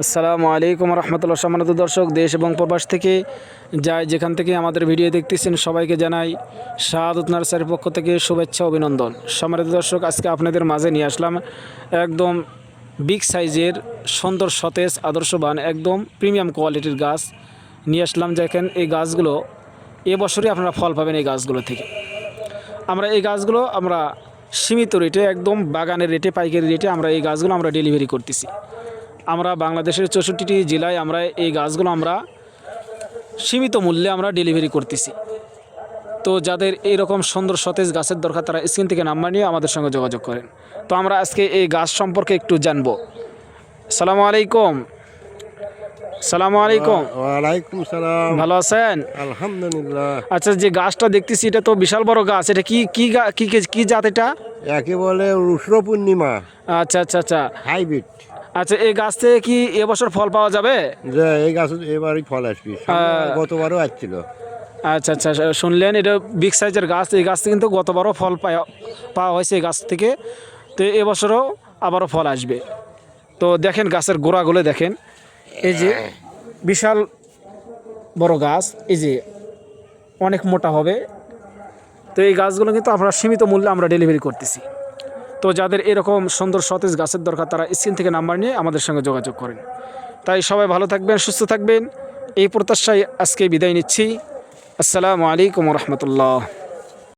আসসালামু আলাইকুম রহমতুল্লাহ। সম্মানিত দর্শক, দেশ এবং প্রবাস থেকে যাই যেখান থেকে আমাদের ভিডিও দেখতেছেন সবাইকে জানাই শাহাদাত নার্সারির পক্ষ থেকে শুভেচ্ছা অভিনন্দন। সম্মানিত দর্শক, আজকে আপনাদের মাঝে নিয়ে আসলাম একদম বিগ সাইজের সুন্দর সতেজ আদর্শবান একদম প্রিমিয়াম কোয়ালিটির গাছ নিয়ে আসলাম। দেখেন এই গাছগুলো এবছরই আপনারা ফল পাবেন এই গাছগুলো থেকে। আমরা এই গাছগুলো আমরা সীমিত রেটে একদম বাগানের রেটে পাইকারি রেটে আমরা এই গাছগুলো আমরা ডেলিভারি করতেছি। আমরা বাংলাদেশের 64টি জেলায় আমরা এই গাছগুলো আমরা সীমিত মূল্যে আমরা ডেলিভারি করতেছি। তো যাদের এইরকম সুন্দর সতেজ গাছের দরকার তারা স্ক্রিন থেকে নাম্বার নিয়ে আমাদের সঙ্গে যোগাযোগ করেন। তো আমরা আজকে এই গাছ সম্পর্কে একটু জানবো। সালামু আলাইকুম। সালামু আলাইকুম। ওয়ালাইকুম সালাম। ভালো আছেন? আলহামদুলিল্লাহ। আচ্ছা, যে গাছটা দেখতেছি এটা তো বিশাল বড় গাছ, এটা কি কি কি কি জাত এটা? একে বলে রুদ্র পূর্ণিমা আচ্ছা আচ্ছা আচ্ছা হাইব্রিড। আচ্ছা, এই গাছ থেকে কি এবছর ফল পাওয়া যাবে? যে এই গাছ এবারই ফল আসবে, গতবারও আসছিল। আচ্ছা আচ্ছা, শুনলেন, এটা বিগ সাইজের গাছ। এই গাছ থেকে কিন্তু গতবারও ফল পাওয়া হয়েছে এই গাছ থেকে। তো এবছরও আবারও ফল আসবে। তো দেখেন গাছের গোড়াগুলো দেখেন, এই যে বিশাল বড় গাছ, এই যে অনেক মোটা হবে। তো এই গাছগুলো কিন্তু আমরা সীমিত মূল্যে আমরা ডেলিভারি করতেছি। তো যাদের এরকম সুন্দর সতেজ গাছের দরকার তারা স্ক্রিন থেকে নাম্বার নিয়ে আমাদের সঙ্গে যোগাযোগ করেন। তাই সবাই ভালো থাকবেন, সুস্থ থাকবেন, এই প্রত্যাশায় আজকে বিদায় নিচ্ছি। আসসালামু আলাইকুম রহমতুল্লাহ।